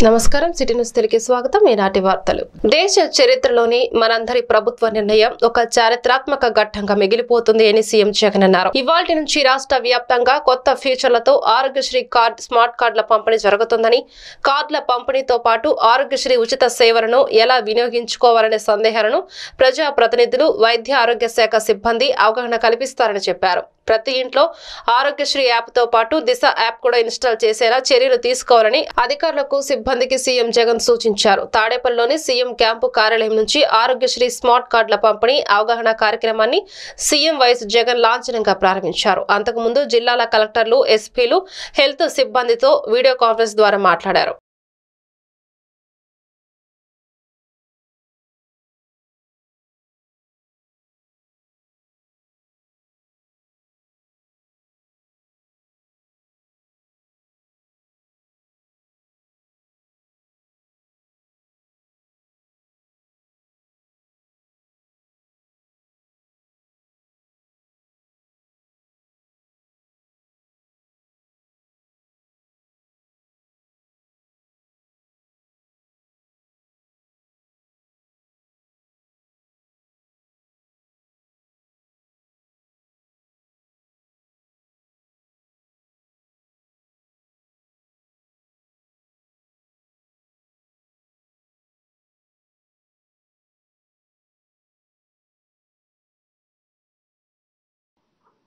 నమస్కారం city news తెలుగుకి స్వాగతం. ఈనాటి వార్తలు. దేశ చరిత్రలోని మనందరి ప్రభుత్వ నిర్ణయం ఒక చారిత్రాత్మక ఘట్టంగా మిగిలిపోతుంది అని సీఎం జగన్ అన్నారు. ఇవాల్టి నుంచి రాష్ట్ర వ్యాప్తంగా కొత్త ఫీచర్లతో ఆరోగ్యశ్రీ కార్డ్, స్మార్ట్ కార్డుల పంపిణీ జరుగుతుందని, కార్డుల పంపిణీతో పాటు ఆరోగ్యశ్రీ ఉచిత సేవలను ఎలా వినియోగించుకోవాలనే సందేహాలను ప్రజా ప్రతినిధులు, వైద్య ఆరోగ్య శాఖ సిబ్బంది అవగాహన కల్పిస్తారని చెప్పారు. ప్రతి ఇంట్లో ఆరోగ్యశ్రీ యాప్ తో పాటు దిశ యాప్ కూడా ఇన్స్టాల్ చేసేలా చర్యలు తీసుకోవాలని అధికారులకు, సిబ్బందికి సీఎం జగన్ సూచించారు. తాడేపల్లిలోని సీఎం క్యాంపు కార్యాలయం నుంచి ఆరోగ్యశ్రీ స్మార్ట్ కార్డుల పంపిణీ అవగాహన కార్యక్రమాన్ని సీఎం వైఎస్ జగన్ లాంఛనంగా ప్రారంభించారు. అంతకుముందు జిల్లాల కలెక్టర్లు, ఎస్పీలు హెల్త్ సిబ్బందితో వీడియో కాన్ఫరెన్స్ ద్వారా మాట్లాడారు.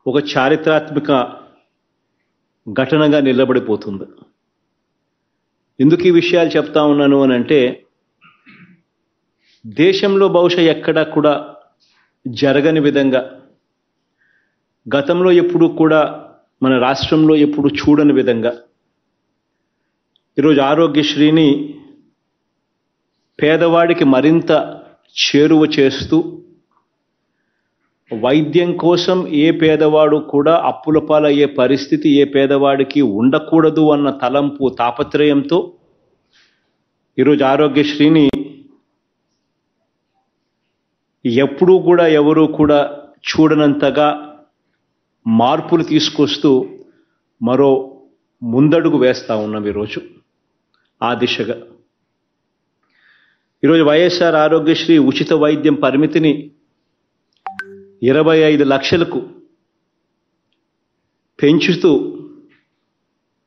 ఒక చారిత్రాత్మక ఘటనగా నిలబడిపోతుంది. ఎందుకు ఈ విషయాలు చెప్తా ఉన్నాను అని అంటే, దేశంలో బహుశా ఎక్కడా కూడా జరగని విధంగా, గతంలో ఎప్పుడు కూడా మన రాష్ట్రంలో ఎప్పుడు చూడని విధంగా ఈరోజు ఆరోగ్యశ్రీని పేదవాడికి మరింత చేరువ చేస్తూ, వైద్యం కోసం ఏ పేదవాడు కూడా అప్పుల పాలయ్యే పరిస్థితి ఏ పేదవాడికి ఉండకూడదు అన్న తలంపు, తాపత్రయంతో ఈరోజు ఆరోగ్యశ్రీని ఎప్పుడూ కూడా ఎవరూ కూడా చూడనంతగా మార్పులు తీసుకొస్తూ మరో ముందడుగు వేస్తూ ఉన్నాం ఈరోజు ఆ దిశగా. ఈరోజు వైఎస్ఆర్ ఆరోగ్యశ్రీ ఉచిత వైద్యం పరిమితిని 25 లక్షలకు పెంచుతూ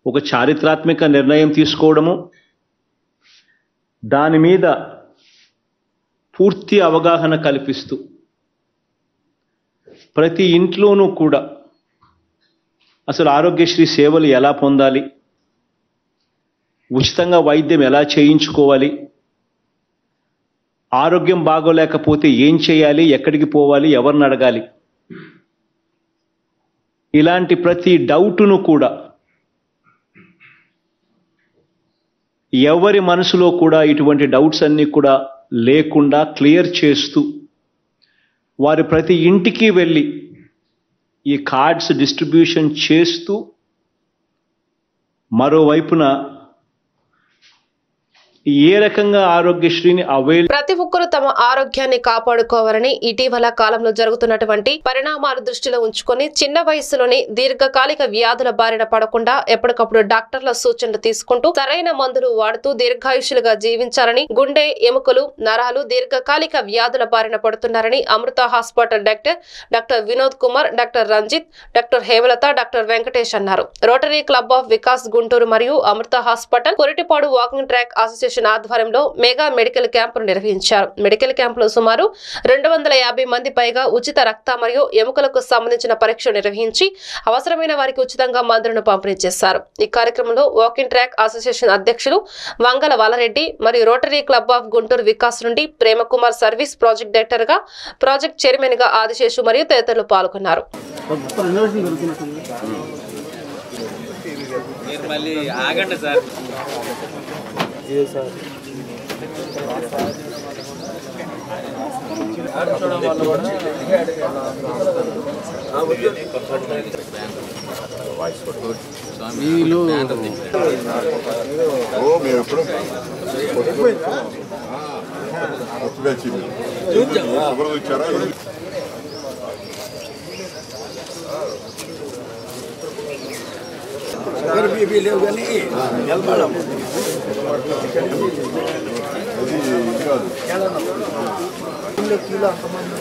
ఒక చారిత్రాత్మక నిర్ణయం తీసుకోవడము, దాని మీద పూర్తి అవగాహన కల్పిస్తూ ప్రతి ఇంట్లోనూ కూడా అసలు ఆరోగ్యశ్రీ సేవలు ఎలా పొందాలి, ఉచితంగా వైద్యం ఎలా చేయించుకోవాలి, ఆరోగ్యం బాగోలేకపోతే ఏం చేయాలి, ఎక్కడికి పోవాలి, ఎవరిని అడగాలి, ఇలాంటి ప్రతి డౌటును కూడా ఎవరి మనసులో కూడా ఇటువంటి డౌట్స్ అన్నీ కూడా లేకుండా క్లియర్ చేస్తూ, వారి ప్రతి ఇంటికి వెళ్ళి ఈ కార్డ్స్ డిస్ట్రిబ్యూషన్ చేస్తూ, మరోవైపున ఏ రకంగా ఆరోగ్యశ్రీని ప్రతి ఒక్కరూ తమ ఆరోగ్యాన్ని కాపాడుకోవాలని, ఇటీవల కాలంలో జరుగుతున్నటువంటి పరిణామాలు దృష్టిలో ఉంచుకొని చిన్న వయసులోని దీర్ఘకాలిక వ్యాధుల బారిన పడకుండా ఎప్పటికప్పుడు డాక్టర్ల సూచనలు తీసుకుంటూ సరైన మందులు వాడుతూ దీర్ఘాయుషులుగా జీవించాలని, గుండె, ఎముకలు, నరాలు దీర్ఘకాలిక వ్యాధుల బారిన పడుతున్నారని Amrutha hospital doctor Vinod Kumar, doctor Ranjith, doctor Hemalatha, doctor Venkatesh అన్నారు. Rotary club of Vikas Guntur మరియు Amrutha hospital Koritipadu walking track association ఆధ్వర్యంలో మెగా మెడికల్ క్యాంపును నిర్వహించారు. మెడికల్ క్యాంపులో సుమారు 250 మంది పైగా ఉచిత రక్త మరియు ఎముకలకు సంబంధించిన పరీక్షలు నిర్వహించి అవసరమైన వారికి ఉచితంగా మందులను పంపిణీ చేశారు. ఈ కార్యక్రమంలో వాకింగ్ ట్రాక్ అసోసియేషన్ అధ్యక్షులు వంగల వాలరెడ్డి మరియు rotary club of Guntur Vikas నుండి ప్రేమకుమార్, సర్వీస్ ప్రాజెక్ట్ డైరెక్టర్ గా, ప్రాజెక్ట్ చైర్మన్ గా ఆదిశేషు మరియు తదితరులు పాల్గొన్నారు. షుగర్ బీపీ లేవు కానీ నిలబడము. కిలో అంతమంది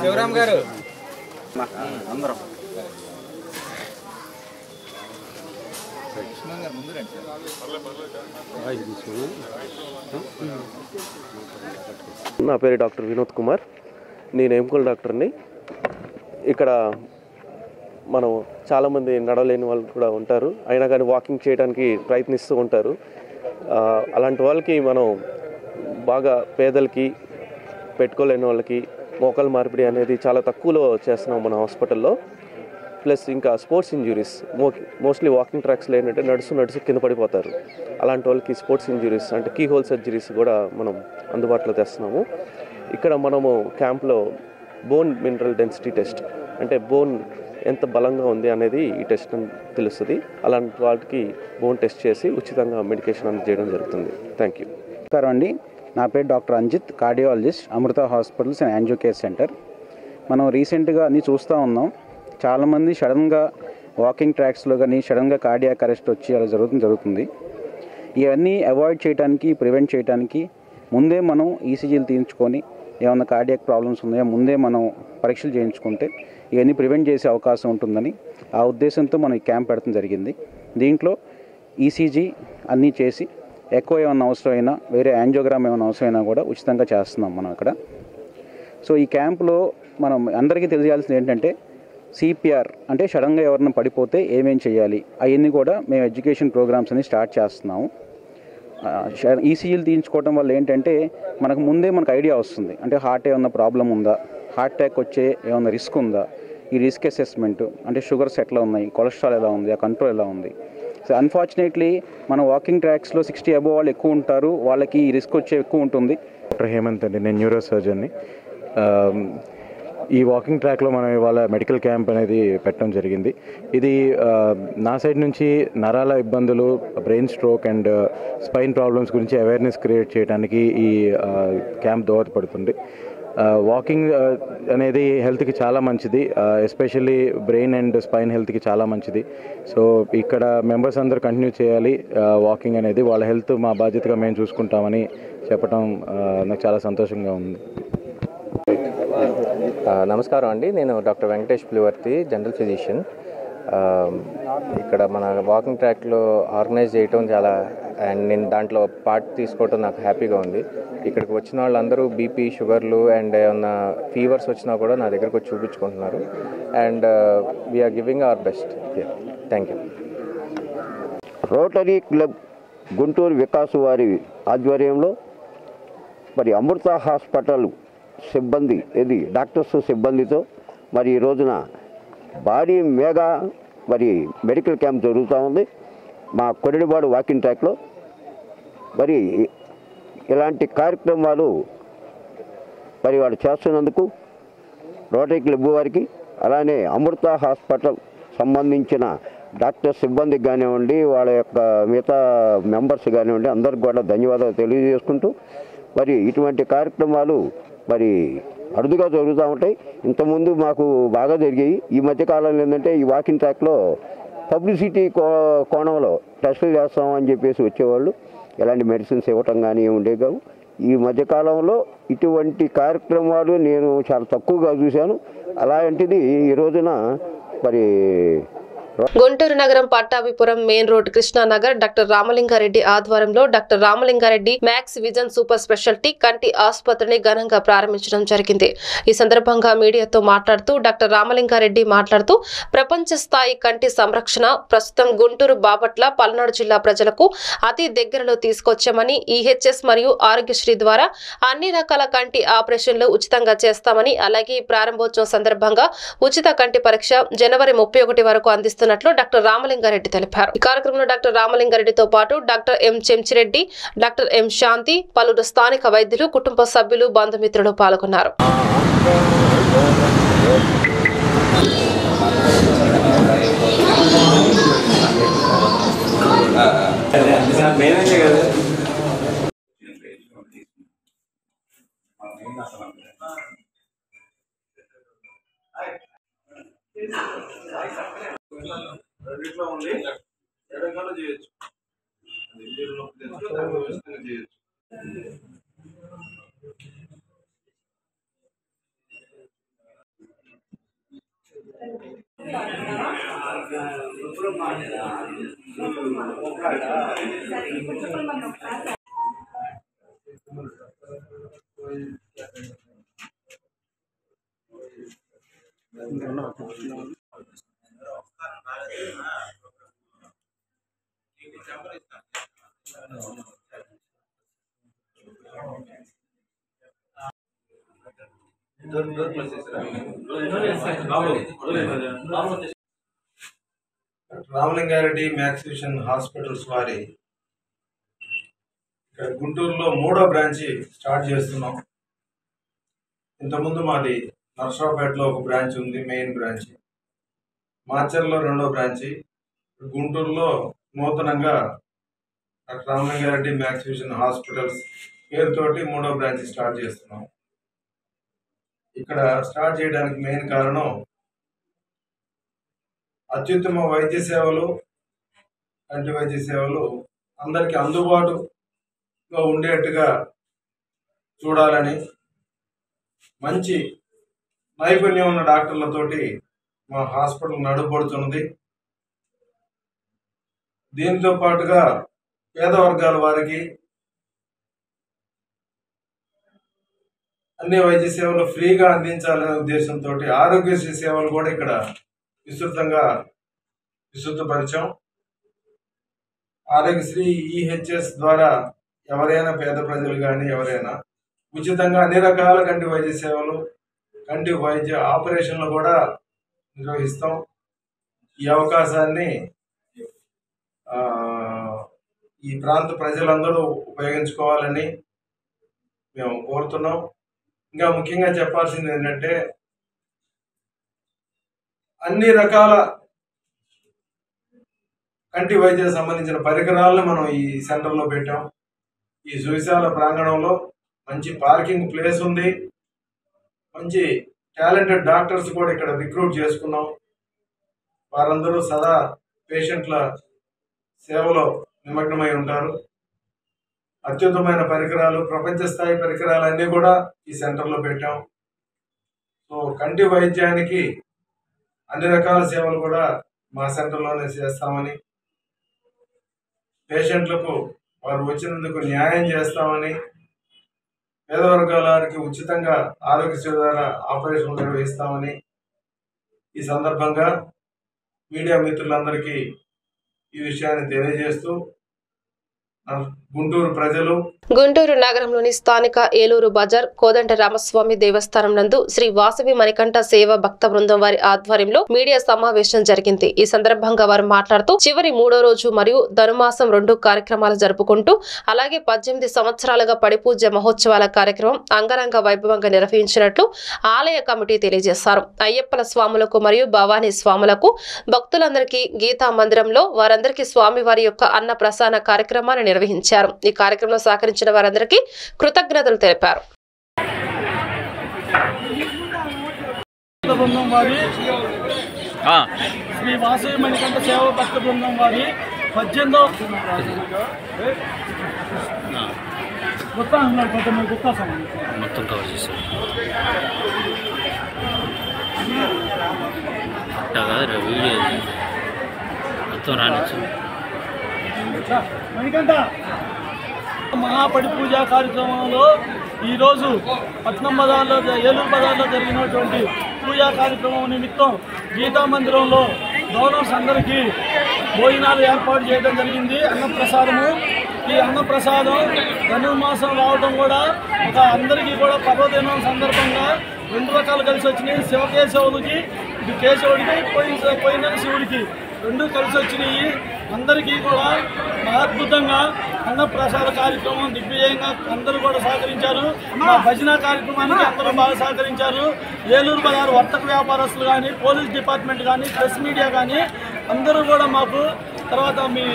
శివరామ్ గారు అందరం నా పేరు డాక్టర్ వినోద్ కుమార్. నేను ఎముకల డాక్టర్ని. ఇక్కడ మనం చాలామంది నడవలేని వాళ్ళు కూడా ఉంటారు, అయినా కానీ వాకింగ్ చేయడానికి ప్రయత్నిస్తూ ఉంటారు. అలాంటి వాళ్ళకి మనం బాగా పేదలకి, పెట్టుకోలేని వాళ్ళకి మోకాలు మార్పిడి అనేది చాలా తక్కువలో చేస్తున్నాం మన హాస్పిటల్లో. ప్లస్ ఇంకా స్పోర్ట్స్ ఇంజురీస్, మోస్ట్లీ వాకింగ్ ట్రాక్స్లో ఏంటంటే నడుచు కింద పడిపోతారు. అలాంటి వాళ్ళకి స్పోర్ట్స్ ఇంజురీస్ అంటే కీ హోల్ సర్జరీస్ కూడా మనం అందుబాటులో తెస్తున్నాము. ఇక్కడ మనము క్యాంప్లో బోన్ మినరల్ డెన్సిటీ టెస్ట్, అంటే బోన్ ఎంత బలంగా ఉంది అనేది ఈ టెస్ట్ తెలుస్తుంది. అలాంటి వాటికి బోన్ టెస్ట్ చేసి ఉచితంగా మెడికేషన్ అందజేయడం జరుగుతుంది. Thank you. నమస్కారం అండి. నా పేరు doctor Anjith, cardiologist, Amrita hospitals and angio care centre. మనం రీసెంట్గా అన్నీ చూస్తూ ఉన్నాం. చాలామంది సడన్గా వాకింగ్ ట్రాక్స్లో కానీ సడన్గా కార్డియాక్ అరెస్ట్ వచ్చి అలా జరుగుతుంది. ఇవన్నీ అవాయిడ్ చేయడానికి, ప్రివెంట్ చేయడానికి ముందే మనం ఈసీజీలు తీయించుకొని ఏమైనా కార్డియాక్ ప్రాబ్లమ్స్ ఉన్నాయో ముందే మనం పరీక్షలు చేయించుకుంటే ఇవన్నీ ప్రివెంట్ చేసే అవకాశం ఉంటుందని ఆ ఉద్దేశంతో మనం ఈ క్యాంప్ పెడతాం జరిగింది. దీంట్లో ఈసీజీ అన్నీ చేసి ఎక్కువ ఏమైనా అవసరమైనా, వేరే యాంజియోగ్రామ్ ఏమైనా అవసరమైనా కూడా ఉచితంగా చేస్తున్నాం మనం అక్కడ. సో ఈ క్యాంపులో మనం అందరికీ తెలియాల్సింది ఏంటంటే సిపిఆర్ అంటే సడన్గా ఎవరైనా పడిపోతే ఏమేం చేయాలి అవన్నీ కూడా మేము ఎడ్యుకేషన్ ప్రోగ్రామ్స్ అని స్టార్ట్ చేస్తున్నాము. ఈసీజీలు తీయించుకోవడం వల్ల ఏంటంటే మనకు ఐడియా వస్తుంది. అంటే హార్ట్ ఏమన్నా ప్రాబ్లం ఉందా, హార్ట్ అటాక్ వచ్చే ఏమన్నా రిస్క్ ఉందా, ఈ రిస్క్ అసెస్మెంట్ అంటే షుగర్స్ ఎట్లా ఉన్నాయి, కొలెస్ట్రాల్ ఎలా ఉంది, ఆ కంట్రోల్ ఎలా ఉంది. సో అన్ఫార్చునేట్లీ మన వాకింగ్ ట్రాక్స్లో 60 అబోవ్ వాళ్ళు ఎక్కువ ఉంటారు, వాళ్ళకి ఈ రిస్క్ వచ్చే ఎక్కువ ఉంటుంది. డాక్టర్ హేమంత్ అండి, నేను న్యూరో సర్జన్ని. ఈ వాకింగ్ ట్రాక్లో మనం ఇవాళ మెడికల్ క్యాంప్ అనేది పెట్టడం జరిగింది. ఇది నా సైడ్ నుంచి నరాల ఇబ్బందులు, brain stroke and spine problems గురించి అవేర్నెస్ క్రియేట్ చేయడానికి ఈ క్యాంప్ దోహదపడుతుంది. వాకింగ్ అనేది హెల్త్కి చాలా మంచిది, ఎస్పెషల్లీ బ్రెయిన్ అండ్ స్పైన్ హెల్త్కి చాలా మంచిది. సో ఇక్కడ మెంబర్స్ అందరూ కంటిన్యూ చేయాలి వాకింగ్ అనేది. వాళ్ళ హెల్త్ మా బాధ్యతగా మేము చూసుకుంటామని చెప్పడం నాకు చాలా సంతోషంగా ఉంది. నమస్కారం అండి, నేను doctor Venkatesh Pulivarthi, general physician. ఇక్కడ మన వాకింగ్ ట్రాక్లో ఆర్గనైజ్ చేయటం చాలా, అండ్ నేను దాంట్లో పార్ట్ తీసుకోవటం నాకు హ్యాపీగా ఉంది. ఇక్కడికి వచ్చిన వాళ్ళందరూ బీపీ, షుగర్లు అండ్ ఏమన్నా ఫీవర్స్ వచ్చినా కూడా నా దగ్గరకు వచ్చి చూపించుకుంటున్నారు. And we're giving our best. Thank you. Rotary club Guntur Vikas వారి ఆధ్వర్యంలో మరి అమృత హాస్పిటల్ సిబ్బంది, ఇది డాక్టర్స్ సిబ్బందితో మరి ఈ రోజున భారీ మెగా మరి మెడికల్ క్యాంప్ జరుగుతూ ఉంది మా కొడిడిబాడు వాకింగ్ ట్రాక్లో. మరి ఇలాంటి కార్యక్రమాలు మరి వాళ్ళు చేస్తున్నందుకు రోటరీ క్లబ్ వారికి, అలానే అమృత హాస్పిటల్ సంబంధించిన డాక్టర్ సిబ్బందికి కానివ్వండి, వాళ్ళ యొక్క మిగతా మెంబర్స్ కానివ్వండి, అందరికి కూడా ధన్యవాదాలు తెలియజేసుకుంటూ, మరి ఇటువంటి కార్యక్రమాలు మరి అరుదుగా జరుగుతూ ఉంటాయి. ఇంతకుముందు మాకు బాగా జరిగాయి. ఈ మధ్యకాలంలో ఏంటంటే ఈ వాకింగ్ ట్రాక్లో పబ్లిసిటీ కోణంలో టెస్టులు చేస్తామని చెప్పేసి వచ్చేవాళ్ళు. ఎలాంటి మెడిసిన్స్ ఇవ్వటం కానీ ఉండేవి కావు. ఈ మధ్యకాలంలో ఇటువంటి కార్యక్రమాలు నేను చాలా తక్కువగా చూశాను. అలాంటిది ఈ రోజున మరి గుంటూరు నగరం Pattabhipuram main road Krishnanagar doctor Ramalinga Reddy ఆధ్వర్యంలో doctor Ramalinga Reddy Max Vision super speciality కంటి ఆసుపత్రిని ఘనంగా ప్రారంభించడం జరిగింది. ఈ సందర్భంగా మీడియాతో మాట్లాడుతూ డాక్టర్ రామలింగారెడ్డి మాట్లాడుతూ ప్రపంచ స్థాయి కంటి సంరక్షణ ప్రస్తుతం గుంటూరు, బాపట్ల, పల్నాడు జిల్లా ప్రజలకు అతి దగ్గరలో తీసుకొచ్చామని, ఈహెచ్ఎస్ మరియు ఆరోగ్యశ్రీ ద్వారా అన్ని రకాల కంటి ఆపరేషన్లు ఉచితంగా చేస్తామని, అలాగే ప్రారంభోత్సవం సందర్భంగా ఉచిత కంటి పరీక్ష జనవరి 31 వరకు అందిస్తున్నారు డాక్టర్ రామలింగారెడ్డి తెలిపారు. ఈ కార్యక్రమంలో డాక్టర్ రామలింగారెడ్డితో పాటు doctor M Chenchi Reddy, doctor M Shanti, పలువురు స్థానిక వైద్యులు, కుటుంబ సభ్యులు, బంధుమిత్రులు పాల్గొన్నారు. రెండిట్లో ఉంది, ఎడంగాలో చేయొచ్చు, చేయొచ్చు. రామలింగారెడ్డి మ్యాక్స్ విజన్ హాస్పిటల్స్ వారి ఇక్కడ గుంటూరులో 3వ బ్రాంచి స్టార్ట్ చేస్తున్నాం. ఇంతకుముందు మాది నర్సరావుపేటలో ఒక బ్రాంచ్ ఉంది, మెయిన్ బ్రాంచ్. మాచర్లో 2వ బ్రాంచి. గుంటూరులో నూతనంగా doctor Ramalinga Reddy Max Vision Hospitals పేరుతోటి 3వ బ్రాంచ్ స్టార్ట్ చేస్తున్నాం. ఇక్కడ స్టార్ట్ చేయడానికి మెయిన్ కారణం అత్యుత్తమ వైద్య సేవలు, కంటి వైద్య సేవలు అందరికీ అందుబాటులో ఉండేట్టుగా చూడాలని, మంచి నైపుణ్యం ఉన్న డాక్టర్లతోటి మా హాస్పిటల్ నడుపడుతున్నది. దీంతో పాటుగా పేద వర్గాల వారికి అన్ని వైద్య సేవలు ఫ్రీగా అందించాలనే ఉద్దేశంతో ఆరోగ్యశ్రీ సేవలు కూడా ఇక్కడ విస్తృతపరిచాం. ఆరోగ్యశ్రీ ఈహెచ్ఎస్ ద్వారా ఎవరైనా పేద ప్రజలు కానీ ఎవరైనా ఉచితంగా అన్ని రకాల కంటి వైద్య సేవలు, కంటి వైద్య ఆపరేషన్లు కూడా నిర్వహిస్తాం. ఈ అవకాశాన్ని ఈ ప్రాంత ప్రజలందరూ ఉపయోగించుకోవాలని మేము కోరుతున్నాం. ఇంకా ముఖ్యంగా చెప్పాల్సింది ఏంటంటే అన్ని రకాల కంటి వైద్యం సంబంధించిన పరికరాలను మనం ఈ సెంటర్లో పెట్టాం. ఈ సువిశాల ప్రాంగణంలో మంచి పార్కింగ్ ప్లేస్ ఉంది. మంచి టాలెంటెడ్ డాక్టర్స్ కూడా ఇక్కడ రిక్రూట్ చేసుకున్నాం. వారందరూ సదా పేషెంట్ల సేవలో నిమగ్నమై ఉంటారు. అత్యుత్తమైన పరికరాలు, ప్రపంచ స్థాయి పరికరాలు అన్నీ కూడా ఈ సెంటర్లో పెట్టాం. సో కంటి వైద్యానికి అన్ని రకాల సేవలు కూడా మా సెంటర్లోనే చేస్తామని, పేషెంట్లకు వారు వచ్చినందుకు న్యాయం చేస్తామని, పేద వర్గాల వారికి ఉచితంగా ఆరోగ్యశ్రీ ద్వారా ఆపరేషన్లు నిర్వహిస్తామని ఈ సందర్భంగా మీడియా మిత్రులందరికీ ఈ విషయాన్ని తెలియజేస్తూ, గుంటూరు ప్రజలు గుంటూరు నగరంలోని స్థానిక ఏలూరు బజార్ కోదండ రామస్వామి దేవస్థానం నందు శ్రీ వాసవి మణికంఠ సేవ భక్త బృందం వారి ఆధ్వర్యంలో మీడియా సమావేశం జరిగింది. ఈ సందర్భంగా వారు మాట్లాడుతూ చివరి 3వ రోజు మరియు ధనుమాసం 2 కార్యక్రమాలు జరుపుకుంటూ అలాగే 18 సంవత్సరాలుగా పడిపూజ మహోత్సవాల కార్యక్రమం అంగరంగ వైభవంగా నిర్వహించినట్లు ఆలయ కమిటీ తెలియజేశారు. అయ్యప్పల స్వాములకు మరియు భవానీ స్వాములకు భక్తులందరికీ గీతా మందిరంలో వారందరికీ స్వామివారి యొక్క అన్న ప్రసాద కార్యక్రమాన్ని నిర్వహించారు. ఈ కార్యక్రమంలో సహకరించిన వారందరికీ కృతజ్ఞతలు తెలిపారు. శ్రీ వాసవి మణికంఠ సేవ భక్త బృందం వారి 18వ మొత్తం కవర్ చేశారు. వీడియో మొత్తం రానిచ్చు మణికంఠ మహాపడి పూజా కార్యక్రమంలో ఈరోజు పట్నం బజార్లో ఏలూరు బజార్లో జరిగినటువంటి పూజా కార్యక్రమం నిమిత్తం గీతా మందిరంలో డోనర్స్ అందరికీ భోజనాలు ఏర్పాటు చేయడం జరిగింది. అన్నప్రసాదము. ఈ అన్నప్రసాదం ధనుర్మాసం రావడం కూడా ఒక అందరికీ కూడా పర్వదినం సందర్భంగా 2 రకాలు కలిసి వచ్చినాయి. శివకేశవుడికి, ఇది కేశవుడికి, పోయిన శివుడికి 2 కలిసి వచ్చినాయి. అందరికీ కూడా అద్భుతంగా అన్నప్రసాద కార్యక్రమం దిగ్విజయంగా అందరూ కూడా సహకరించారు. మా భజన కార్యక్రమానికి అందరూ బాగా సహకరించారు. ఏలూరు బజార్ వర్తక వ్యాపారస్తులు కానీ, పోలీస్ డిపార్ట్మెంట్ కానీ, ప్రెస్ మీడియా కానీ అందరూ కూడా మాకు, తర్వాత మీ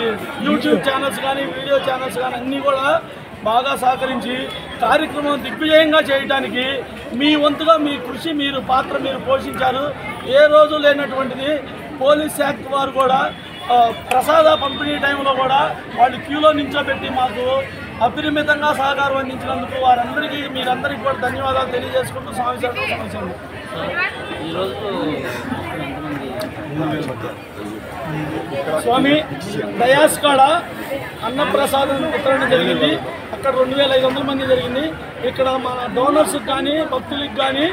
యూట్యూబ్ ఛానల్స్ కానీ, వీడియో ఛానల్స్ కానీ అన్నీ కూడా బాగా సహకరించి కార్యక్రమం దిగ్విజయంగా చేయడానికి మీ వంతుగా మీ కృషి పాత్ర మీరు పోషించారు. ఏ రోజు లేనటువంటిది పోలీస్ శాఖ వారు కూడా ప్రసాద పంపిణీ టైంలో కూడా వాళ్ళు క్యూలో నించోబెట్టి మాకు అపరిమితంగా సహకారం అందించినందుకు వారందరికీ మీరందరికీ కూడా ధన్యవాదాలు తెలియజేసుకుంటూ సమస్యలు స్వామి దయాస్ కాడ అన్నప్రసాదం వితరణ జరిగింది. అక్కడ 2500 మంది జరిగింది. ఇక్కడ మన డోనర్స్కి కానీ భక్తులకి కానీ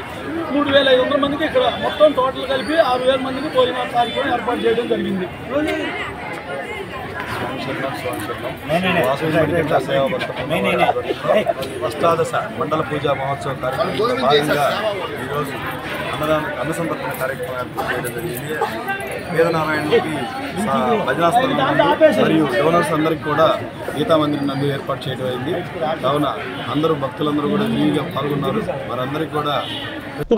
3500 మందికి, ఇక్కడ మొత్తం టోటల్ కలిపి 6000 మందికి భోజన కార్యక్రమం ఏర్పాటు చేయడం జరిగింది. అష్టాదశ మండల పూజా మహోత్సవ కార్యక్రమంలో భాగంగా ఈరోజు అన్న సంతర్పణ కార్యక్రమం ఏర్పాటు చేయడం జరిగింది. వేదనారాయణకి భజనాస్థానం మరియు డోనర్స్ అందరికీ కూడా గీతా మందిరం నందు ఏర్పాటు చేయడం అయింది. కావున అందరూ భక్తులందరూ కూడా విరివిగా పాల్గొన్నారు. వారందరికీ కూడా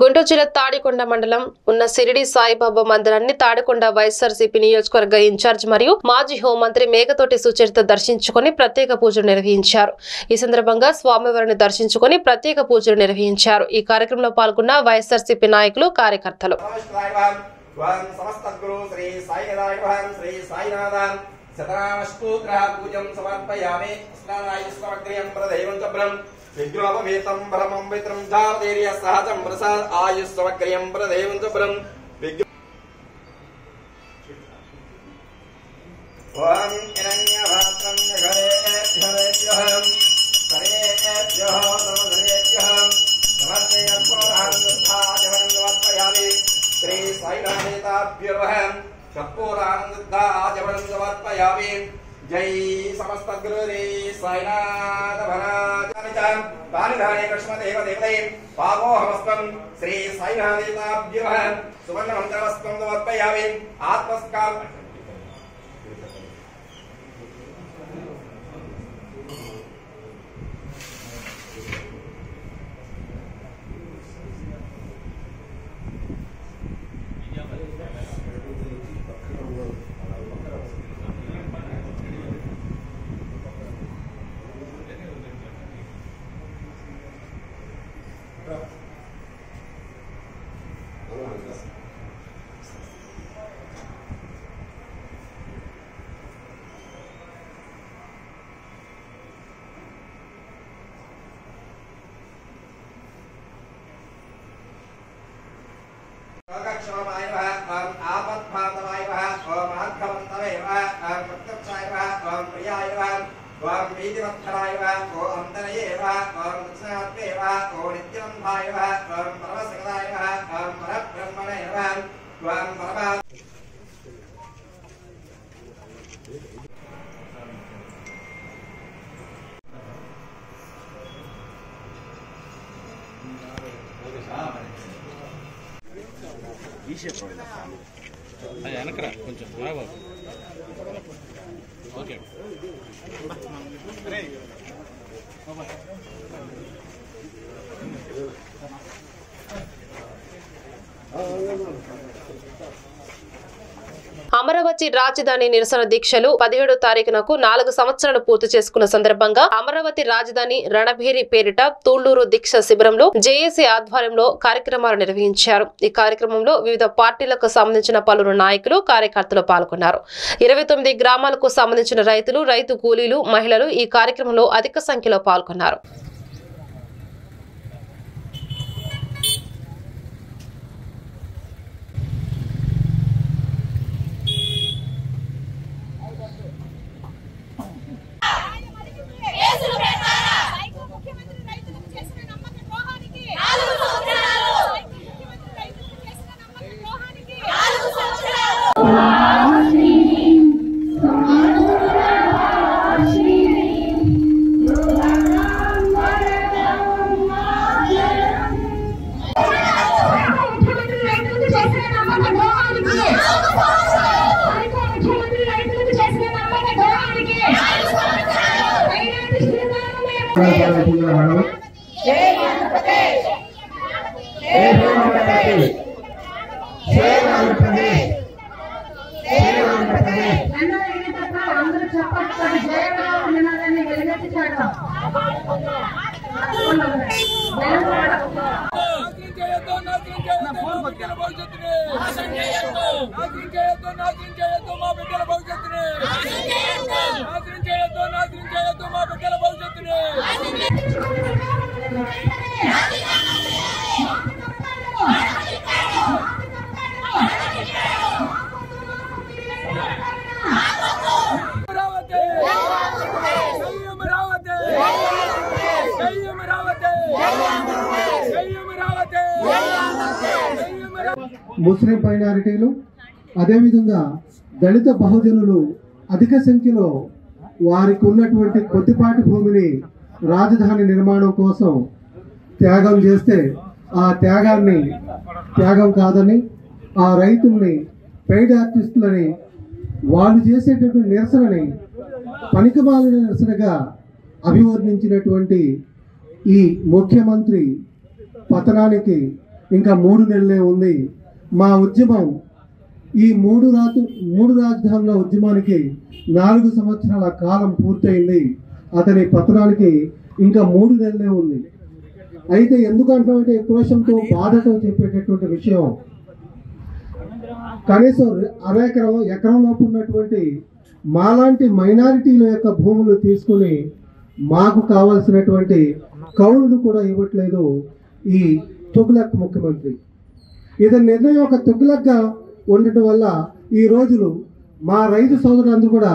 గుంటూరు జిల్లా తాడికొండ మండలం ఉన్న సిరిడి సాయిబాబా మందిరాన్ని తాడికొండ వైఎస్ఆర్సీపీ నియోజకవర్గ ఇన్ఛార్జ్ మరియు మాజీ హోంమంత్రి మేకతోటి సుచరిత దర్శించుకుని ప్రత్యేక పూజలు నిర్వహించారు. ఈ సందర్భంగా స్వామివారిని దర్శించుకుని ప్రత్యేక పూజలు నిర్వహించారు. ఈ కార్యక్రమంలో పాల్గొన్న వైఎస్ఆర్సీపీ నాయకులు, కార్యకర్తలు. విగ్రహమేతం బ్రహ్మం విత్రం ధార్ధైర్య సహజం ప్రసాద్ ఆయుస్సమగ్రయం ప్రదేవం శుభ్రం ఓం హిరణ్యభాత్రం ఘరేభ్యః సర్వేభ్యః సమదరేభ్యః నమస్తే అర్పణానందాజవనందవర్పయామి శ్రీ సాయినాథేతాభ్యర్వః కర్పూరానందాజవనం సమర్పయామి. జై సమస్త గురుదే సాయినాథ భరాజానిచాం పానిధానే కృష్ణదేవ దేవతే పావోహమస్తం శ్రీ సాయినాథేతాభ్యర్వః సువర్ణమంత్రవస్త్రం సమర్పయామి. ఆత్మస్కాల్ వెనకరా కొంచెం ఓకే అమరావతి రాజధాని నిరసన దీక్షలు 17వ తారీఖునకు 4 సంవత్సరాలు పూర్తి చేసుకున్న సందర్భంగా అమరావతి రాజధాని రణభేరి పేరిట తూళ్లూరు దీక్ష శిబిరంలో జేఏసీ ఆధ్వర్యంలో కార్యక్రమాలు నిర్వహించారు. ఈ కార్యక్రమంలో వివిధ పార్టీలకు సంబంధించిన పలువురు నాయకులు కార్యకర్తలు పాల్గొన్నారు. 29 గ్రామాలకు సంబంధించిన రైతులు, రైతు కూలీలు, మహిళలు ఈ కార్యక్రమంలో అధిక సంఖ్యలో పాల్గొన్నారు. ముస్లిం మైనారిటీలు అదేవిధంగా దళిత బహుజనులు అధిక సంఖ్యలో వారికి ఉన్నటువంటి కొద్దిపాటి భూమిని రాజధాని నిర్మాణం కోసం త్యాగం చేస్తే ఆ త్యాగాన్ని త్యాగం కాదని, ఆ రైతుల్ని పెయిడ్ ఆర్టిస్టులని వాళ్ళు చేసేటటువంటి నిరసనని పనికిమాలిన నిరసనగా అభివర్ణించినటువంటి ఈ ముఖ్యమంత్రి పతనానికి ఇంకా 3 నెలలే ఉంది. మా ఉద్యమం ఈ మూడు రాజధానుల ఉద్యమానికి 4 సంవత్సరాల కాలం పూర్తయింది. అతని పతనానికి ఇంకా 3 నెలలే ఉంది. అయితే ఎందుకంటే క్రోషంతో బాధతో చెప్పేటటువంటి విషయం, కనీసం ఎకరం లోపు ఉన్నటువంటి మాలాంటి మైనారిటీల యొక్క భూములు తీసుకుని మాకు కావాల్సినటువంటి కౌలును కూడా ఇవ్వట్లేదు ఈ తుగ్లక్ ముఖ్యమంత్రి. ఇతని నిర్ణయం ఒక తుగ్లక్గా ఉండటం వల్ల ఈ రోజులు మా రైతు సోదరులందరూ కూడా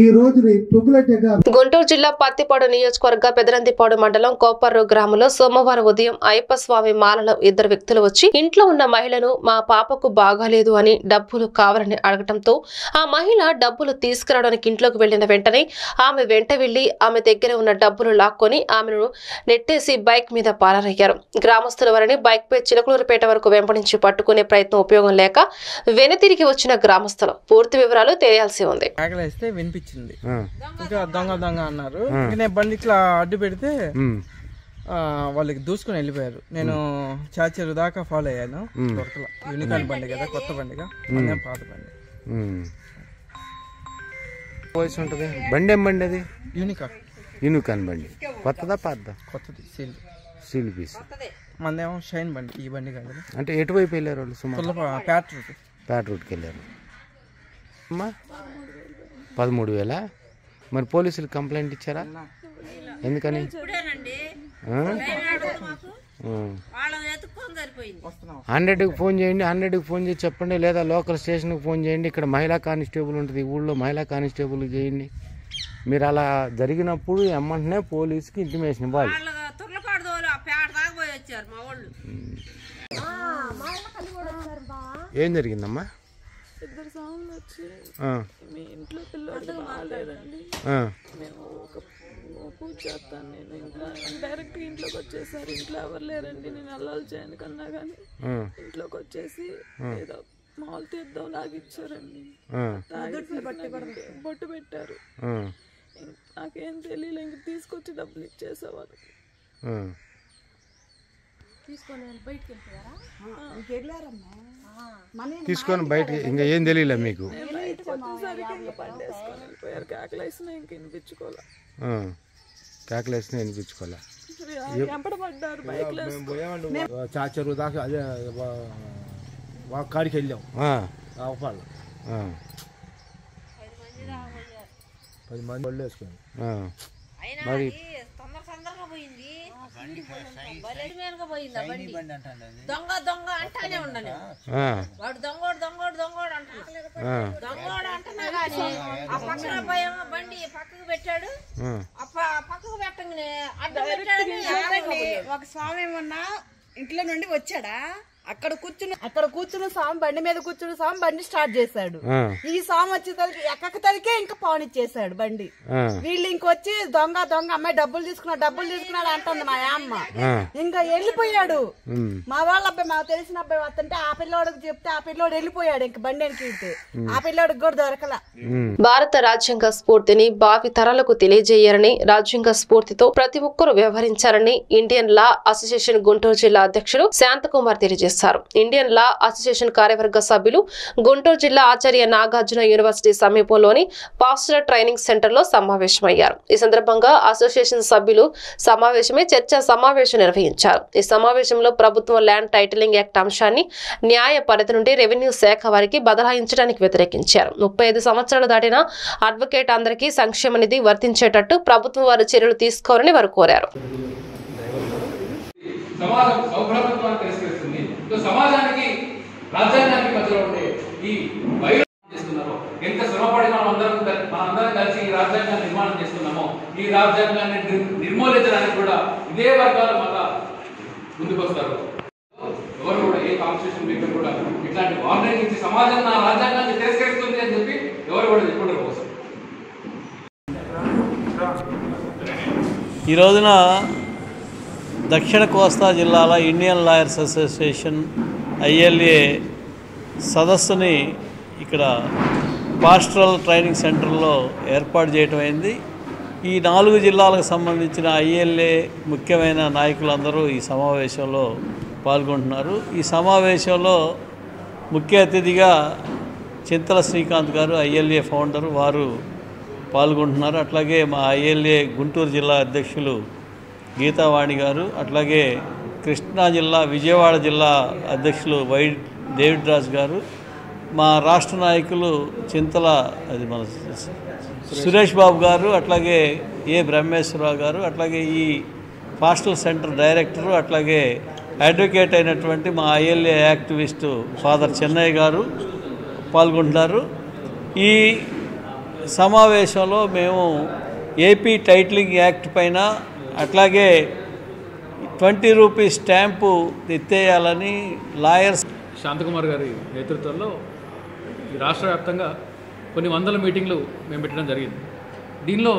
ఈ రోజుని తుగ్లక్గా. గుంటూరు జిల్లా పత్తిపాడు నియోజకవర్గ పెదరందిపాడు మండలం కోపర్రు గ్రామంలో సోమవారం ఉదయం అయ్యప్ప స్వామి మాలలో 2 వ్యక్తులు వచ్చి ఇంట్లో ఉన్న మహిళను మా పాపకు బాగాలేదు అని డబ్బులు కావాలని అడగటంతో ఆ మహిళ డబ్బులు తీసుకురావడానికి ఇంట్లోకి వెళ్లిన వెంటనే ఆమె వెంట వెళ్లి ఆమె దగ్గర ఉన్న డబ్బులు లాక్కొని ఆమెను నెట్టేసి బైక్ మీద పారయ్యారు. గ్రామస్తుల వారిని బైక్ పై చిలకలూరుపేట వరకు వెంబడించి పట్టుకునే ప్రయత్నం ఉపయోగం లేక వెనుతిరిగి వచ్చిన గ్రామస్తులు పూర్తి వివరాలు తెలియాల్సి ఉంది. వినిపించింది ఇంకా దొంగ అన్నారు. నేను బండి ఇట్లా అడ్డు పెడితే వాళ్ళకి దూసుకుని వెళ్ళిపోయారు. నేను చాచరు దాకా ఫాలో అయ్యాను. దొరకల. యూనికాన్ బండి కదా, కొత్త బండిగా, పాత బండి. వయసు ఉంటుంది బండి. ఏం బండి అది? యూనికాన్ బండి. కొత్తదా పాతదా? కొత్తది. Seal piece. మందేమో షైన్ బండి. ఈ బండి కాదు. అంటే ఎటువైపు వెళ్ళారు వాళ్ళు? సుమారు ప్యాట్ రూట్కి వెళ్ళారు. అమ్మా 13,000. మరి పోలీసులు కంప్లైంట్ ఇచ్చారా? ఎందుకని? 100కి ఫోన్ చేయండి. 100కి ఫోన్ చేసి చెప్పండి, లేదా లోకల్ స్టేషన్కి ఫోన్ చేయండి. ఇక్కడ మహిళా కానిస్టేబుల్ ఉంటుంది, ఊళ్ళో మహిళా కానిస్టేబుల్ చేయండి. మీరు అలా జరిగినప్పుడు ఎమ్మంటనే పోలీసుకి ఇంటిమేషన్ ఇవ్వాలి. ఏం జరిగిందమ్మా? 2 సార్లు వచ్చి మీ ఇంట్లో పిల్లలు బాగాలేదండి, మేము ఒక పూజ చేస్తాను నేను. ఇంకా డైరెక్ట్ ఇంట్లోకి వచ్చేసారు. ఇంట్లో ఎవరు లేరండి. నేను అల్లాలు చేయను కన్నా కానీ ఇంట్లోకి వచ్చేసి ఏదో మామూలు తీద్దాం లాగిచ్చారండి. బొట్టు పెట్టారు. నాకేం తెలియలే. ఇంక తీసుకొచ్చి డబ్బులు ఇచ్చేసేవారు. తీసుకొని బయటికి ఇంకా ఏం తెలియలే మీకు? కేకలేసిన ఇంక వినిపించుకోలే. కేకలేసిన వినిపించుకోలే. చాచరు దాకా అదే కాడికి వెళ్ళాం. 10 మంది వాళ్ళు వేసుకుని మరి దొంగ దొంగ అంటానే ఉన్నాను. వాడు దొంగోడు దొంగోడు దొంగోడు అంటున్నాడు. దొంగోడు అంటున్నా కానీ ఆ పక్కన అబ్బాయి బండి పక్కకు పెట్టాడు. పక్కకు పెట్టగానే అడ్డం పెట్టాడు. ఒక స్వామి ఏమన్నా ఇంట్లో నుండి వచ్చాడా, అక్కడ కూర్చుని స్వామి బండి మీద కూర్చుని స్వామి బండి స్టార్ట్ చేశాడు. ఈ స్వామి వచ్చేసరికి ఎక్కక తలికే ఇంకా పవనిచ్చేసాడు బండి. వీళ్ళు ఇంకొచ్చి దొంగ దొంగ అమ్మాయి డబ్బులు తీసుకున్నాడు అంటుంది మా అమ్మ. ఇంకా వెళ్ళిపోయాడు. మా వాళ్ళ అబ్బాయి, మాకు తెలిసిన అబ్బాయి వస్తుంటే ఆ పిల్లోడికి చెప్తే ఆ పిల్లోడు వెళ్ళిపోయాడు. ఇంక బండి వెనక్కి ఆ పిల్లోడికి కూడా దొరకల. భారత రాజ్యాంగ స్ఫూర్తిని భావి తరాలకు తెలియజేయాలని, రాజ్యాంగ స్ఫూర్తితో ప్రతి ఒక్కరూ వ్యవహరించాలని ఇండియన్ లా అసోసియేషన్ గుంటూరు జిల్లా అధ్యక్షుడు శాంతకుమార్ తెలియజేశారు. ఇండియన్ లా అసోసియేషన్ కార్యవర్గ సభ్యులు గుంటూరు జిల్లా ఆచార్య నాగార్జున యూనివర్సిటీ సమీపంలోని పాస్టర్ ట్రైనింగ్ సెంటర్ లో సమావేశమయ్యారు. ఈ సందర్భంగా అసోసియేషన్ సభ్యులు సమావేశమై చర్చా సమావేశం నిర్వహించారు. ఈ సమావేశంలో ప్రభుత్వం ల్యాండ్ టైటిలింగ్ యాక్ట్ అంశాన్ని న్యాయ పరిధి నుండి రెవెన్యూ శాఖ వారికి బదలాయించడానికి వ్యతిరేకించారు. 35 సంవత్సరాలు దాటిన అడ్వకేట్ అందరికీ సంక్షేమ నిధి వర్తించేటట్టు ప్రభుత్వం వారు చర్యలు తీసుకోవాలని వారు కోరారు. సమాజం సౌభ్రతత్వాన్ని తిరస్కరిస్తుంది. సమాజానికి రాజ్యాంగానికి మధ్యలో ఉండే ఈ వైరుధ్యం చేస్తున్నారో, ఎంత శ్రమపడి మనందరం కలిసి ఈ రాజ్యాంగాన్ని నిర్మాణం చేస్తున్నామో, ఈ రాజ్యాంగాన్ని నిర్మూలించడానికి కూడా ఇదే వర్గాలు మళ్ళా ముందుకు వస్తారు. ఎవరు కూడా ఏ కాన్స్టిట్యూషన్ మేకర్ కూడా ఇట్లాంటి వార్నింగ్ ఇచ్చి సమాజం నా రాజ్యాంగాన్ని తిరస్కరిస్తుంది అని చెప్పి ఎవరు కూడా చెప్పుకుంటారు కోసం. ఈ రోజున దక్షిణ కోస్తా జిల్లాల ఇండియన్ లాయర్స్ అసోసియేషన్ ILA సదస్సుని ఇక్కడ పాస్టరల్ ట్రైనింగ్ సెంటర్లో ఏర్పాటు చేయడం అయింది. ఈ 4 జిల్లాలకు సంబంధించిన ILA ముఖ్యమైన నాయకులందరూ ఈ సమావేశంలో పాల్గొంటున్నారు. ఈ సమావేశంలో ముఖ్య అతిథిగా చింతల శ్రీకాంత్ గారు ILA ఫౌండరు వారు పాల్గొంటున్నారు. అట్లాగే మా ILA గుంటూరు జిల్లా అధ్యక్షులు గీతావాణి గారు, అట్లాగే కృష్ణా జిల్లా విజయవాడ జిల్లా అధ్యక్షులు డేవిడ్ రాజ్ గారు, మా రాష్ట్ర నాయకులు చింతల మన సురేష్ బాబు గారు, అట్లాగే బ్రహ్మేశ్వరరావు గారు, అట్లాగే ఈ పాస్టల్ సెంటర్ డైరెక్టరు, అట్లాగే అడ్వకేట్ అయినటువంటి మా ILA యాక్టివిస్టు ఫాదర్ చెన్నయ్య గారు పాల్గొంటున్నారు. ఈ సమావేశంలో మేము ఏపీ టైటిలింగ్ యాక్ట్ పైన, అట్లాగే 20 రూపీస్ స్టాంపు ఎత్తేయాలని లాయర్స్ శాంతకుమార్ గారి నేతృత్వంలో ఈ రాష్ట్ర వ్యాప్తంగా కొన్ని వందల మీటింగ్లు మేము పెట్టడం జరిగింది. దీనిలో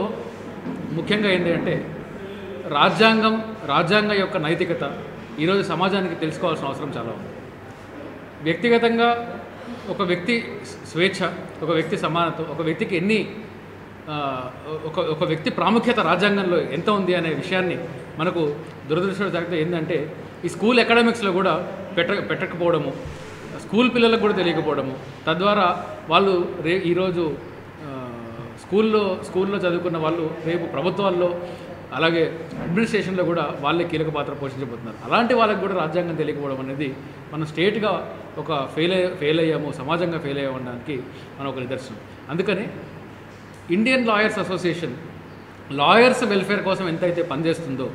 ముఖ్యంగా ఏంటి అంటే రాజ్యాంగం యొక్క నైతికత ఈరోజు సమాజానికి తెలుసుకోవాల్సిన అవసరం చాలా ఉంది. వ్యక్తిగతంగా ఒక వ్యక్తి స్వేచ్ఛ, ఒక వ్యక్తి సమానత, ఒక వ్యక్తికి ఒక వ్యక్తి ప్రాముఖ్యత రాజ్యాంగంలో ఎంత ఉంది అనే విషయాన్ని మనకు దురదృష్టవశాత్తు ఏంటంటే ఈ స్కూల్ అకాడమిక్స్లో కూడా పెట్టకపోవడము, స్కూల్ పిల్లలకు కూడా తెలియకపోవడము, తద్వారా వాళ్ళు ఈరోజు స్కూల్లో చదువుకున్న వాళ్ళు రేపు ప్రభుత్వాల్లో అలాగే అడ్మినిస్ట్రేషన్లో కూడా వాళ్ళే కీలక పాత్ర పోషించబోతున్నారు. అలాంటి వాళ్ళకి కూడా రాజ్యాంగం తెలియకపోవడం అనేది మనం స్టేట్గా ఒక ఫెయిల్ అయ్యాము, సమాజంగా ఫెయిల్ అయ్యామనడానికి మనం ఒక నిదర్శనం. అందుకని Indian lawyers association lawyers welfare కోసం ఎంతైతే పనిచేస్తుందో,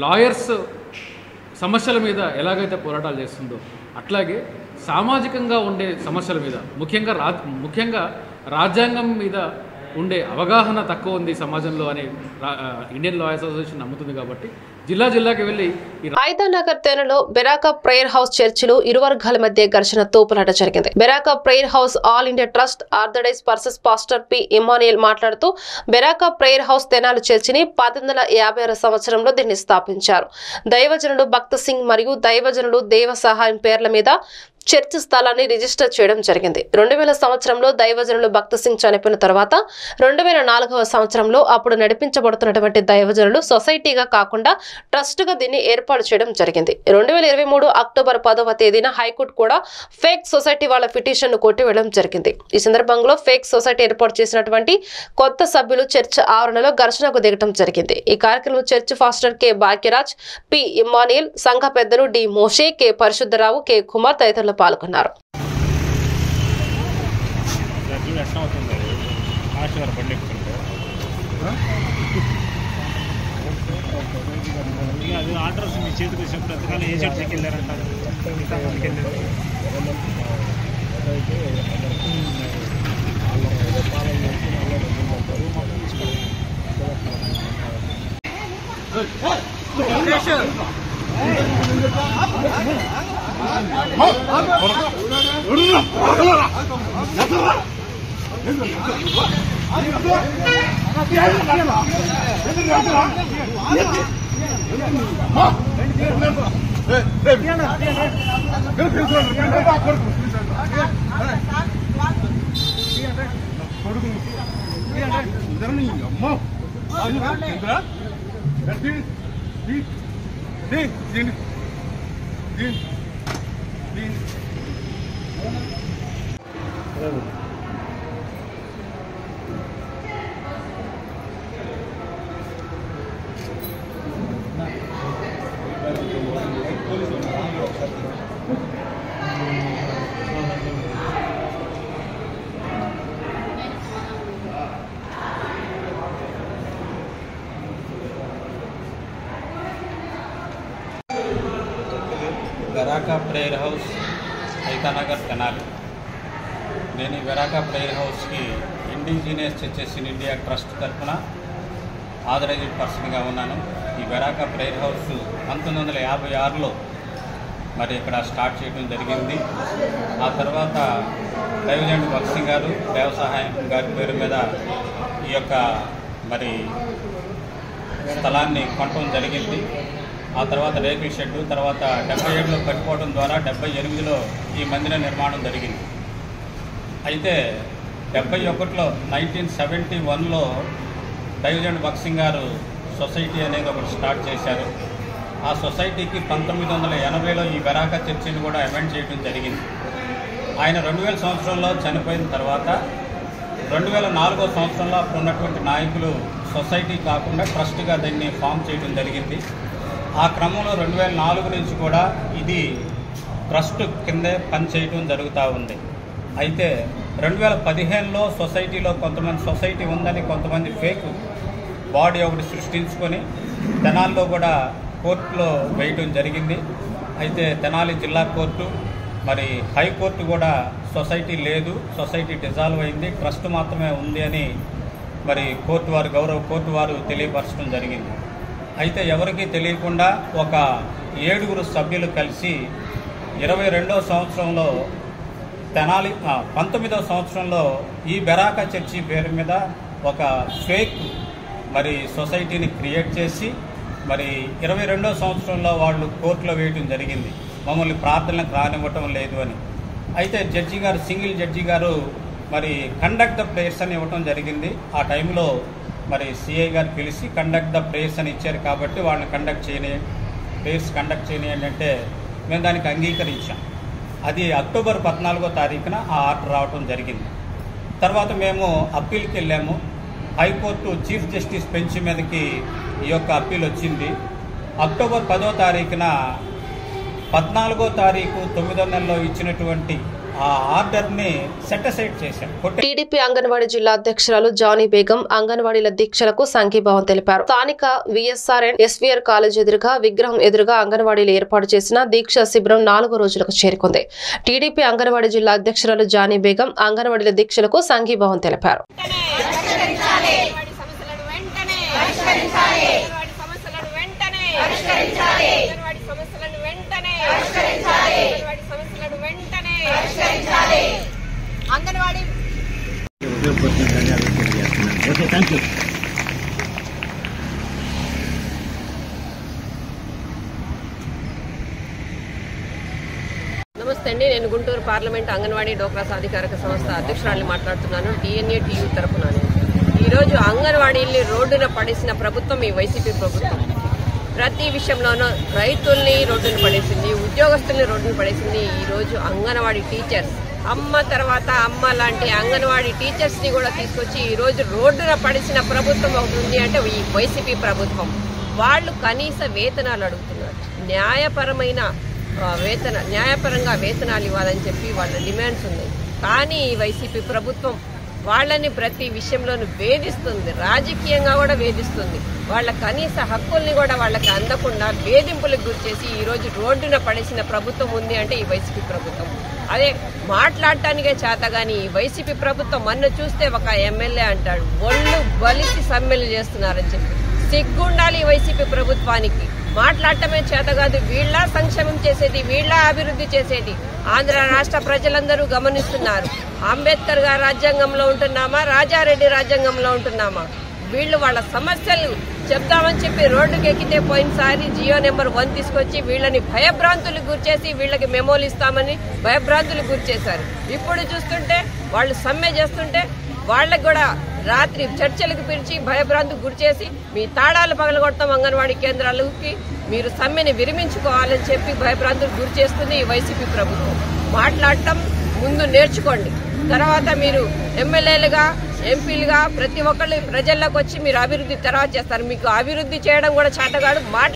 లాయర్స్ సమస్యల మీద ఎలాగైతే పోరాటాలు చేస్తుందో, అట్లాగే సామాజికంగా ఉండే సమస్యల మీద ముఖ్యంగా రాజ్యాంగం మీద ఉండే అవగాహన తక్కువ ఉంది సమాజంలో అని ఇండియన్ లాయర్స్ అసోసియేషన్ నమ్ముతుంది. కాబట్టి జిల్లాకి వెళ్ళి ఐదానగర్ తేనెలో బెరాకా ప్రేయర్ హౌస్ చర్చిలో ఇరు వర్గాల మధ్య ఘర్షణ తోపులాట జరిగింది. Beracah prayer house all India trust orthodox పర్సస్ పాస్టర్ పి ఇమానియల్ మాట్లాడుతూ బెరాకా ప్రేయర్ హౌస్ తెనాలి చర్చిని 1856 సంవత్సరంలో దీన్ని స్థాపించారు. దైవజనుడు భక్త సింగ్ మరియు దైవజనుడు దేవ సహాయం పేర్ల మీద చర్చి స్థలాన్ని రిజిస్టర్ చేయడం జరిగింది. 2000 సంవత్సరంలో దైవజనులు భక్త సింగ్ చనిపోయిన తర్వాత 2004వ సంవత్సరంలో అప్పుడు నడిపించబడుతున్నటువంటి దైవజనులు సొసైటీగా కాకుండా ట్రస్ట్ గా దీన్ని ఏర్పాటు చేయడం జరిగింది. 2023 అక్టోబర్ 10వ తేదీన హైకోర్టు కూడా ఫేక్ సొసైటీ వాళ్ళ పిటిషన్ ను కొట్టివేయడం జరిగింది. ఈ సందర్భంలో ఫేక్ సొసైటీ ఏర్పాటు చేసినటువంటి కొత్త సభ్యులు చర్చ్ ఆవరణలో ఘర్షణకు దిగడం జరిగింది. ఈ కార్యక్రమంలో church pastor K Bhagyaraj, P Emmanuel, సంఘ పెద్దలు D Moshe, K Parishuddharao, K Kumar తదితరులు పాల్గొన్నారు. ఆర్డర్స్ మీ చేతికి వచ్చినప్పుడు ఎంతకాలం ఏ చర్చకి వెళ్ళారంటారు? Beracah prayer house Aithanagar Tenali. నేను ఈ బెరాకా ప్రేయర్ హౌస్కి indigenous churches in India trust తరఫున ఆథరైజ్డ్ పర్సన్గా ఉన్నాను. ఈ బెరాకా ప్రేయర్ హౌస్ 1956లో మరి ఇక్కడ స్టార్ట్ చేయడం జరిగింది. ఆ తర్వాత దైవజనుడు భక్త సింగ్ గారు, దేవ సహాయం గారి పేరు మీద ఈ యొక్క మరి స్థలాన్ని కొనడం జరిగింది. ఆ తర్వాత రేకుల షెడ్డు, తర్వాత 77లో కట్టుకోవడం ద్వారా 78లో ఈ మందిర నిర్మాణం జరిగింది. అయితే 71లో 1971లో దైవజనుడు భక్త సింగ్ గారు సొసైటీ అనేది ఒకటి స్టార్ట్ చేశారు. ఆ సొసైటీకి 1980లో ఈ బెరాకా చర్చిని కూడా అమెండ్ చేయడం జరిగింది. ఆయన 2000 సంవత్సరంలో చనిపోయిన తర్వాత 2004 సంవత్సరంలో అప్పుడు ఉన్నటువంటి నాయకులు సొసైటీ కాకుండా ట్రస్ట్గా దీన్ని ఫామ్ చేయడం జరిగింది. ఆ క్రమంలో 2004 నుంచి కూడా ఇది ట్రస్ట్ కిందే పనిచేయడం జరుగుతూ ఉంది. అయితే 2015లో సొసైటీలో కొంతమంది సొసైటీ ఉందని కొంతమంది ఫేక్ బాడీ ఒకటి సృష్టించుకొని తెనాలిలో కూడా కోర్టులో వేయటం జరిగింది. అయితే తెనాలి జిల్లా కోర్టు మరి హైకోర్టు కూడా సొసైటీ లేదు, సొసైటీ డిజాల్వ్ అయింది, ట్రస్ట్ మాత్రమే ఉంది అని మరి కోర్టు వారు, గౌరవ కోర్టు వారు తెలియపరచడం జరిగింది. అయితే ఎవరికీ తెలియకుండా ఒక 7 సభ్యులు కలిసి 22వ సంవత్సరంలో తెనాలి 19వ సంవత్సరంలో ఈ బెరాకా చర్చి పేరు మీద ఒక ఫేక్ మరి సొసైటీని క్రియేట్ చేసి మరి 22వ సంవత్సరంలో వాళ్ళు కోర్టులో వేయటం జరిగింది. మమ్మల్ని ప్రార్థనలకు రానివ్వటం లేదు అని. అయితే జడ్జి గారు, సింగిల్ జడ్జి గారు మరి కండక్ట్ ద ప్రేయర్స్ అని ఇవ్వటం జరిగింది. ఆ టైంలో మరి సిఐ గారు పిలిచి కండక్ట్ ద ప్రేయర్స్ అని ఇచ్చారు కాబట్టి వాళ్ళని ప్రేయర్స్ కండక్ట్ చేయనియండి అంటే మేము దానికి అంగీకరించాం. అది అక్టోబర్ 14వ తారీఖున ఆ ఆర్డర్ రావటం జరిగింది. తర్వాత మేము అప్పీల్కి వెళ్ళాము. హైకోర్టు చీఫ్ జస్టిస్ బెంచ్ మీదకి ఈ యొక్క అప్పీల్ వచ్చింది. అక్టోబర్ 10వ తారీఖున 14వ తారీఖు 9వ నెలలో ఇచ్చినటువంటి ఆ ఆర్డర్ని సెటిసైడ్ చేశారు. టీడీపీ అంగన్వాడీ జిల్లా అధ్యక్షురాలు జానీ బేగం అంగన్వాడీల దీక్షలకు సంఘీభావం తెలిపారు. స్థానిక విఎస్ఆర్ఎన్ ఎస్వీఆర్ కాలేజ్ ఎదురుగా విగ్రహం ఎదురుగా అంగన్వాడీలు ఏర్పాటు చేసిన దీక్ష శిబిరం 4 రోజులకు చేరుకుంది. టీడీపీ అంగన్వాడీ జిల్లా అధ్యక్షురాలు జానీ బేగం అంగన్వాడీల దీక్షలకు సంఘీభావం తెలిపారు. అంగన్వాడీ సమస్యలను వెంటనే అంగన్వాడీ సమస్యలను వెంటనే అంగన్వాడీ సమస్యలను వెంటనే అంగన్వాడీ. నమస్తే అండి, నేను గుంటూరు పార్లమెంట్ అంగన్వాడీ డోక్రా సాధికారక సంస్థ అధ్యక్షురాలిని మాట్లాడుతున్నాను. DNA TU తరఫున. ఈరోజు అంగన్వాడీల్ని రోడ్డున పడేసిన ప్రభుత్వం ఈ వైసీపీ ప్రభుత్వం. ప్రతి విషయంలోనూ రైతుల్ని రోడ్డున పడేసింది, ఉద్యోగస్తుల్ని రోడ్డున పడేసింది. ఈరోజు అంగన్వాడీ టీచర్స్, అమ్మ తర్వాత అమ్మ లాంటి అంగన్వాడీ టీచర్స్ ని కూడా తీసుకొచ్చి ఈరోజు రోడ్డున పడేసిన ప్రభుత్వం ఒకటి ఉంది అంటే ఈ వైసీపీ ప్రభుత్వం. వాళ్ళు కనీస వేతనాలు అడుగుతున్నారు. న్యాయపరంగా వేతనాలు ఇవ్వాలని చెప్పి వాళ్ళ డిమాండ్స్ ఉన్నాయి. కానీ ఈ వైసీపీ ప్రభుత్వం వాళ్ళని ప్రతి విషయంలోనూ వేధిస్తుంది, రాజకీయంగా కూడా వేధిస్తుంది. వాళ్ళ కనీస హక్కుల్ని కూడా వాళ్ళకి అందకుండా వేధింపులకు గురిచేసి ఈరోజు రోడ్డున పడేసిన ప్రభుత్వం ఉంది అంటే ఈ వైసీపీ ప్రభుత్వం. అదే మాట్లాడటానికే చేత కానీ ఈ వైసీపీ ప్రభుత్వం మొన్న చూస్తే ఒక ఎమ్మెల్యే అంటాడు ఒళ్ళు బలిసి సమ్మెలు చేస్తున్నారని చెప్పి. సిగ్గుండాలి ఈ వైసీపీ ప్రభుత్వానికి. మాట్లాడటమే చేత కాదు, వీళ్ళ సంక్షేమం చేసేది, వీళ్ళ అభివృద్ధి చేసేది ఆంధ్ర రాష్ట్ర ప్రజలందరూ గమనిస్తున్నారు. అంబేద్కర్ గారి రాజ్యాంగంలో ఉంటున్నామా, రాజారెడ్డి రాజ్యాంగంలో ఉంటున్నామా? వీళ్ళు వాళ్ళ సమస్యలు చెప్దామని చెప్పి రోడ్డుకి ఎక్కితే పోయినసారి జియో నెంబర్ 1 తీసుకొచ్చి వీళ్ళని భయభ్రాంతులకు గురిచేసి వీళ్ళకి మెమోలు ఇస్తామని భయభ్రాంతులకు గురిచేశారు. ఇప్పుడు చూస్తుంటే వాళ్ళు సమ్మె చేస్తుంటే వాళ్ళకి కూడా రాత్రి చర్చలకు పిలిచి భయభ్రాంతికి గురిచేసి మీ తాళాలు పగలగొడతాం అంగన్వాడీ కేంద్రాలకి, మీరు సమ్మెని విరమించుకోవాలని చెప్పి భయభ్రాంతులకు గురి చేస్తుంది ఈ వైసీపీ ప్రభుత్వం. మాట్లాడటం ముందు నేర్చుకోండి, తర్వాత మీరు ఎమ్మెల్యేలుగా ఎంపీలుగా ప్రతి ఒక్కళ్ళు ప్రజల్లోకి వచ్చి మీరు అభివృద్ధి తర్వాత చేస్తారు. మీకు అభివృద్ధి చేయడం కూడా చేతగాడు,